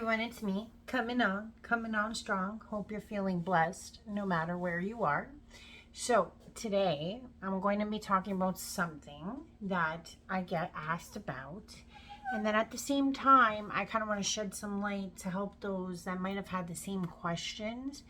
everyone, it's me coming on strong. Hope you're feeling blessed no matter where you are. So today I'm going to be talking about something that I get asked about, and then at the same time I kind of want to shed some light to help those that might have had the same questions.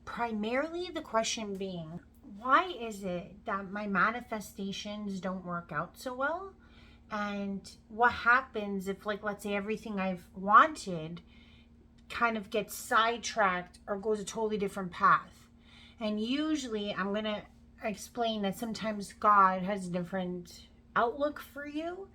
Primarily the question being, why is it that my manifestations don't work out so well? And what happens if, like, let's say everything I've wanted kind of gets sidetracked or goes a totally different path? And usually I'm going to explain that sometimes God has a different outlook for you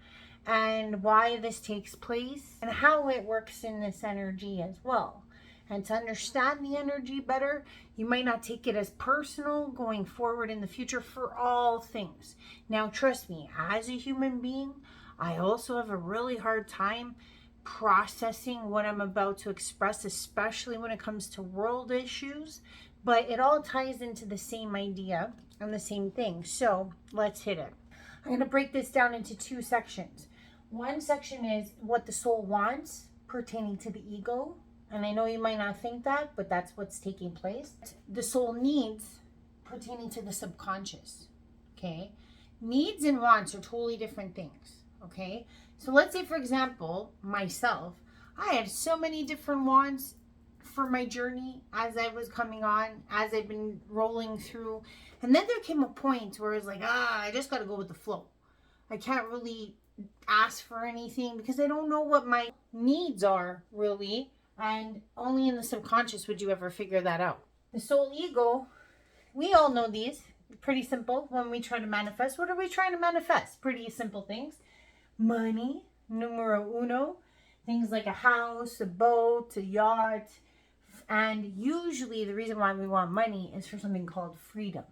and why this takes place and how it works in this energy as well. And to understand the energy better, you might not take it as personal going forward in the future for all things. Now, trust me, as a human being, I also have a really hard time processing what I'm about to express, especially when it comes to world issues. But it all ties into the same idea and the same thing. So let's hit it. I'm going to break this down into two sections. One section is what the soul wants pertaining to the ego. And I know you might not think that, but that's what's taking place. The soul needs pertaining to the subconscious, okay? Needs and wants are totally different things, okay? So let's say, for example, myself, I had so many different wants for my journey as I was coming on, as I've been rolling through. And then there came a point where it's like, I just got to go with the flow. I can't really ask for anything because I don't know what my needs are really. And only in the subconscious would you ever figure that out. The soul ego, we all know these. Pretty simple when we try to manifest. What are we trying to manifest? Pretty simple things. Money, numero uno. Things like a house, a boat, a yacht. And usually the reason why we want money is for something called freedom.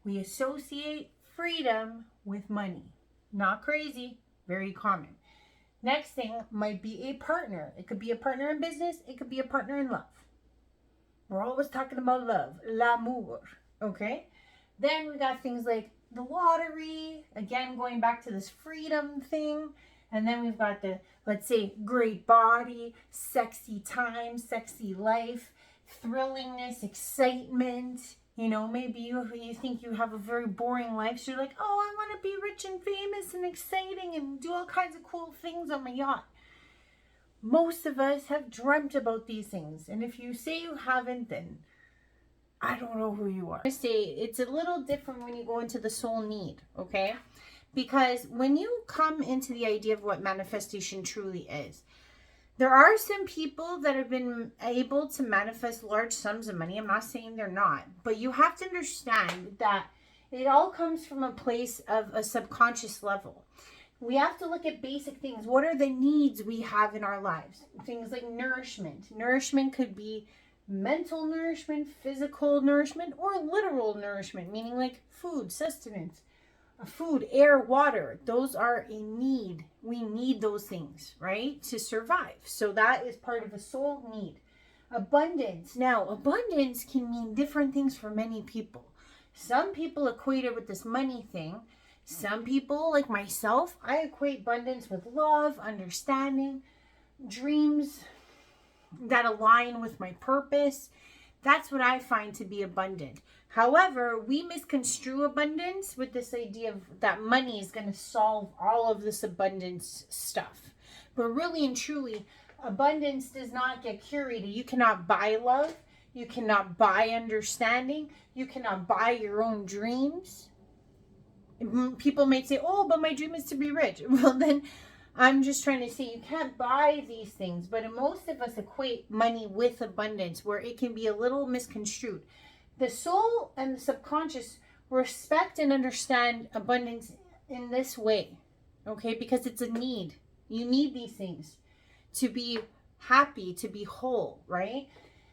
We associate freedom with money. Not crazy, very common. Next thing might be a partner. It could be a partner in business. It could be a partner in love. We're always talking about love, l'amour, okay? Then we got things like the lottery, again, going back to this freedom thing. And then we've got the, let's say, great body, sexy time, sexy life, thrillingness, excitement. You know, maybe you think you have a very boring life. So you're like, I want to be rich and famous and exciting and do all kinds of cool things on my yacht. Most of us have dreamt about these things. And if you say you haven't, then I don't know who you are. I say it's a little different when you go into the soul need, okay? Because when you come into the idea of what manifestation truly is, there are some people that have been able to manifest large sums of money. I'm not saying they're not, but you have to understand that it all comes from a place of a subconscious level. We have to look at basic things. What are the needs we have in our lives? Things like nourishment. Nourishment could be mental nourishment, physical nourishment, or literal nourishment, meaning like food, sustenance. Food, air, water, those are a need. We need those things, right, to survive. So that is part of a soul need. Abundance. Now, abundance can mean different things for many people. Some people equate it with this money thing. Some people, like myself, I equate abundance with love, understanding, dreams that align with my purpose. That's what I find to be abundant. However, we misconstrue abundance with this idea of that money is going to solve all of this abundance stuff. But really and truly, abundance does not get curated. You cannot buy love. You cannot buy understanding. You cannot buy your own dreams. People might say, but my dream is to be rich. Well, then I'm just trying to say you can't buy these things. But most of us equate money with abundance, where it can be a little misconstrued. The soul and the subconscious respect and understand abundance in this way, okay? Because it's a need. You need these things to be happy, to be whole, right?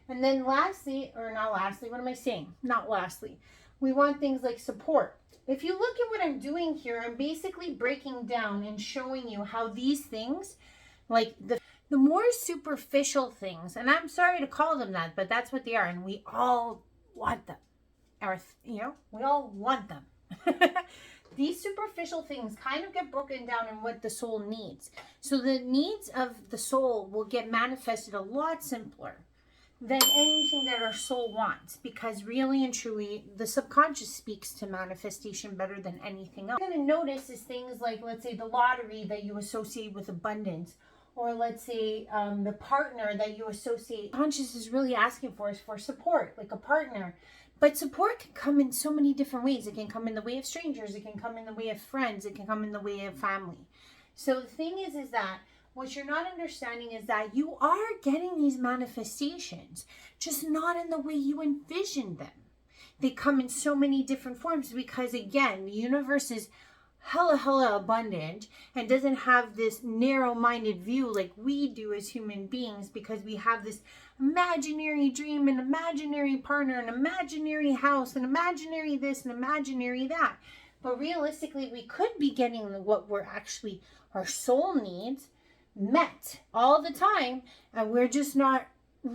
And then lastly, or not lastly, what am I saying? Not lastly. We want things like support. If you look at what I'm doing here, I'm basically breaking down and showing you how these things, like the more superficial things, and I'm sorry to call them that, but that's what they are, and we all want them. We all want them. these superficial things kind of get broken down in what the soul needs. So the needs of the soul will get manifested a lot simpler than anything that our soul wants, because really and truly the subconscious speaks to manifestation better than anything else. What you're going to notice is things like, let's say, the lottery that you associate with abundance, or let's say the partner that you associate. Conscious is really asking for is for support, like a partner. But support can come in so many different ways. It can come in the way of strangers, it can come in the way of friends, it can come in the way of family. So the thing is that what you're not understanding is that you are getting these manifestations, just not in the way you envisioned them. They come in so many different forms because, again, the universe is hella abundant and doesn't have this narrow-minded view like we do as human beings, because we have this imaginary dream, an imaginary partner, an imaginary house, an imaginary this, an imaginary that. But realistically, we could be getting what we're actually, our soul needs, met all the time, and we're just not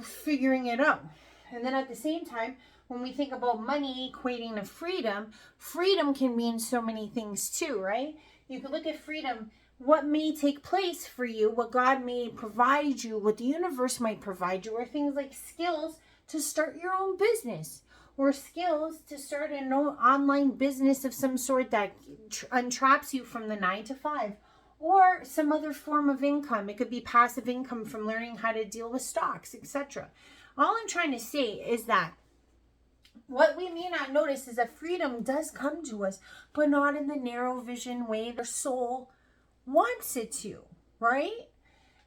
figuring it out. And then at the same time, when we think about money equating to freedom, freedom can mean so many things too, right? You can look at freedom, what may take place for you, what God may provide you, what the universe might provide you, or things like skills to start your own business, or skills to start an online business of some sort that untraps you from the 9 to 5. Or some other form of income. It could be passive income from learning how to deal with stocks, etc. All I'm trying to say is that what we may not notice is that freedom does come to us, but not in the narrow vision way the soul wants it to, right?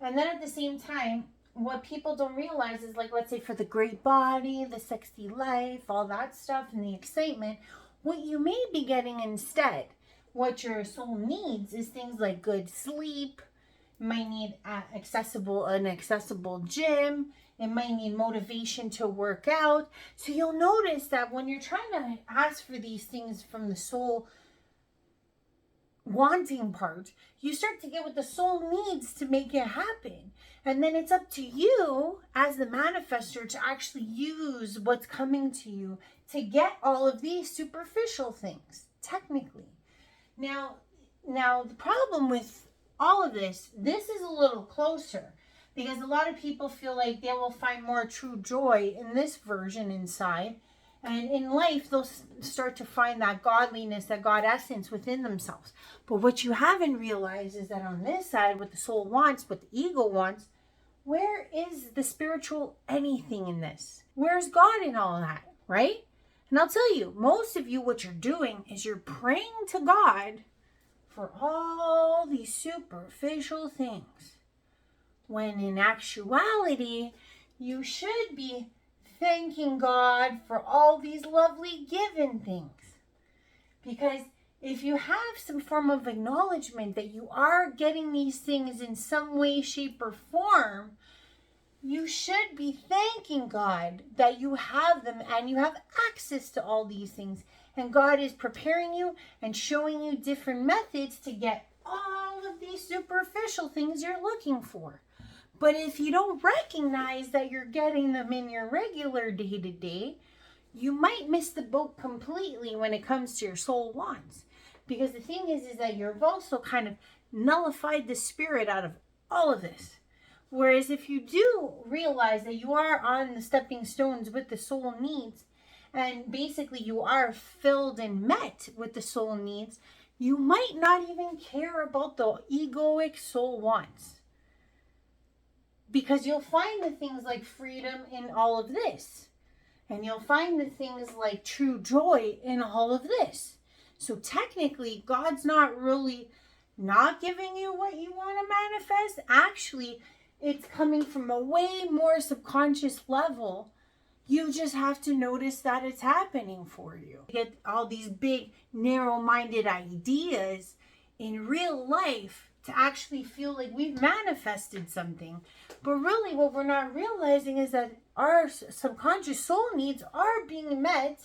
And then at the same time, what people don't realize is, like, let's say for the great body, the sexy life, all that stuff, and the excitement, what you may be getting instead, what your soul needs, is things like good sleep. It might need an accessible gym. It might need motivation to work out. So you'll notice that when you're trying to ask for these things from the soul wanting part, you start to get what the soul needs to make it happen. And then it's up to you as the manifester to actually use what's coming to you to get all of these superficial things, technically. Now the problem with all of this is a little closer, because a lot of people feel like they will find more true joy in this version inside, and in life they'll start to find that godliness, that God essence within themselves. But what you haven't realized is that on this side, what the soul wants, what the ego wants, where is the spiritual anything in this? Where's God in all that, right? And I'll tell you, most of you, what you're doing is you're praying to God for all these superficial things, when in actuality, you should be thanking God for all these lovely given things. Because if you have some form of acknowledgement that you are getting these things in some way, shape, or form, you should be thanking God that you have them and you have access to all these things. And God is preparing you and showing you different methods to get all of these superficial things you're looking for. But if you don't recognize that you're getting them in your regular day-to-day, you might miss the boat completely when it comes to your soul wants. Because the thing is that you've also kind of nullified the spirit out of all of this. Whereas if you do realize that you are on the stepping stones with the soul needs, and basically you are filled and met with the soul needs, you might not even care about the egoic soul wants. Because you'll find the things like freedom in all of this. And you'll find the things like true joy in all of this. So technically, God's not really not giving you what you want to manifest. Actually, it's coming from a way more subconscious level. You just have to notice that it's happening for you. You get all these big, narrow-minded ideas in real life to actually feel like we've manifested something. But really what we're not realizing is that our subconscious soul needs are being met,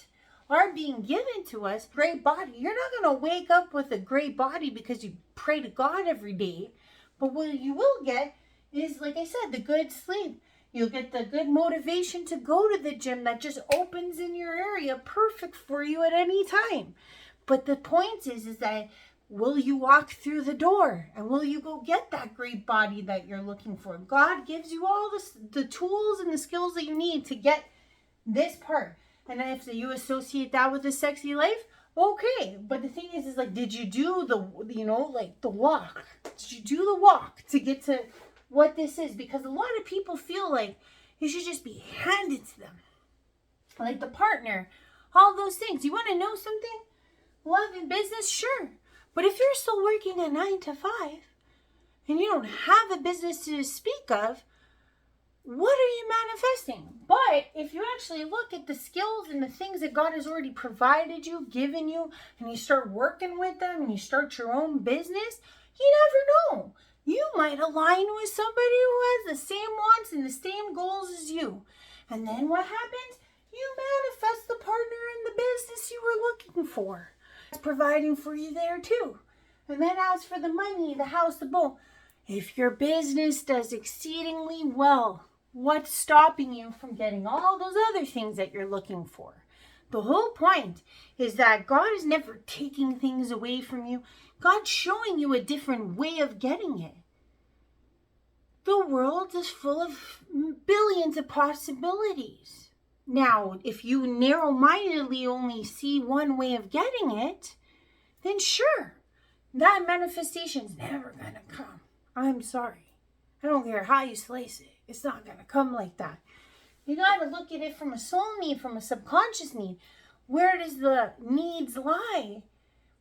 are being given to us. Great body. You're not going to wake up with a great body because you pray to God every day. But what you will get is, like I said, the good sleep. You'll get the good motivation to go to the gym that just opens in your area, perfect for you at any time. But the point is that will you walk through the door, and will you go get that great body that you're looking for? God gives you all the tools and the skills that you need to get this part. And if you associate that with a sexy life, okay. But the thing is like, did you do the walk? Did you do the walk to get to what this is? Because a lot of people feel like it should just be handed to them. Like the partner, all those things. You want to know something? Love and business, sure. But if you're still working a 9 to 5 and you don't have a business to speak of, what are you manifesting? But if you actually look at the skills and the things that God has already provided you, given you, and you start working with them and you start your own business, you never know. You might align with somebody who has the same wants and the same goals as you. And then what happens? You manifest the partner in the business you were looking for. It's providing for you there too. And then as for the money, the house, the boat, if your business does exceedingly well, what's stopping you from getting all those other things that you're looking for? The whole point is that God is never taking things away from you. God's showing you a different way of getting it. The world is full of billions of possibilities. Now, if you narrow-mindedly only see one way of getting it, then sure, that manifestation's never going to come. I'm sorry. I don't care how you slice it. It's not going to come like that. You got to look at it from a soul need, from a subconscious need. Where does the needs lie?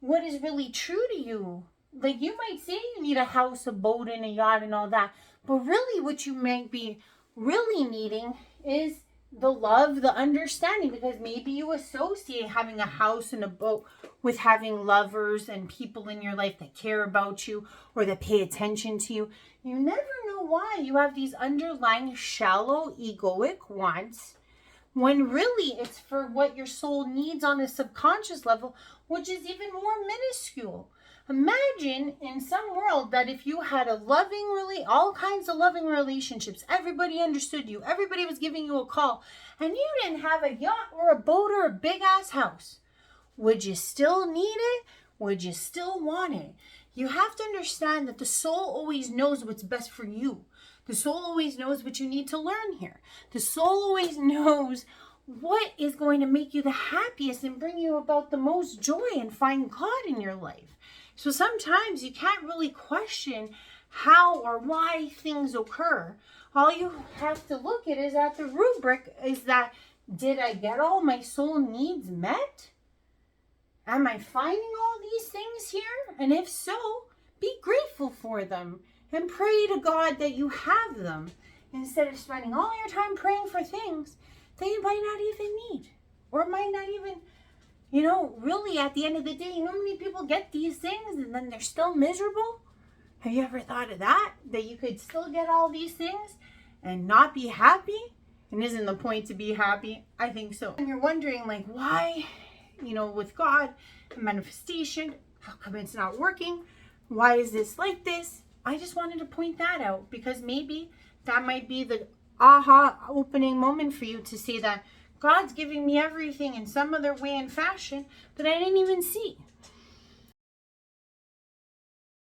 What is really true to you? Like, you might say you need a house, a boat, and a yacht and all that. But really what you might be really needing is the love, the understanding, because maybe you associate having a house and a boat with having lovers and people in your life that care about you or that pay attention to you. You never know why you have these underlying shallow egoic wants, when really it's for what your soul needs on a subconscious level, which is even more minuscule. Imagine in some world that if you had all kinds of loving relationships, everybody understood you, everybody was giving you a call, and you didn't have a yacht or a boat or a big ass house. Would you still need it? Would you still want it? You have to understand that the soul always knows what's best for you. The soul always knows what you need to learn here. The soul always knows what is going to make you the happiest and bring you about the most joy and find God in your life. So sometimes you can't really question how or why things occur. All you have to look at is at the rubric is that, did I get all my soul needs met? Am I finding all these things here? And if so, be grateful for them and pray to God that you have them, instead of spending all your time praying for things that you might not even need or might not even, really at the end of the day, how many people get these things and then they're still miserable? Have you ever thought of that? That you could still get all these things and not be happy? And isn't the point to be happy? I think so. And you're wondering why, with God, manifestation, how come it's not working? Why is this like this? I just wanted to point that out because maybe that might be the aha opening moment for you to say that God's giving me everything in some other way and fashion that I didn't even see.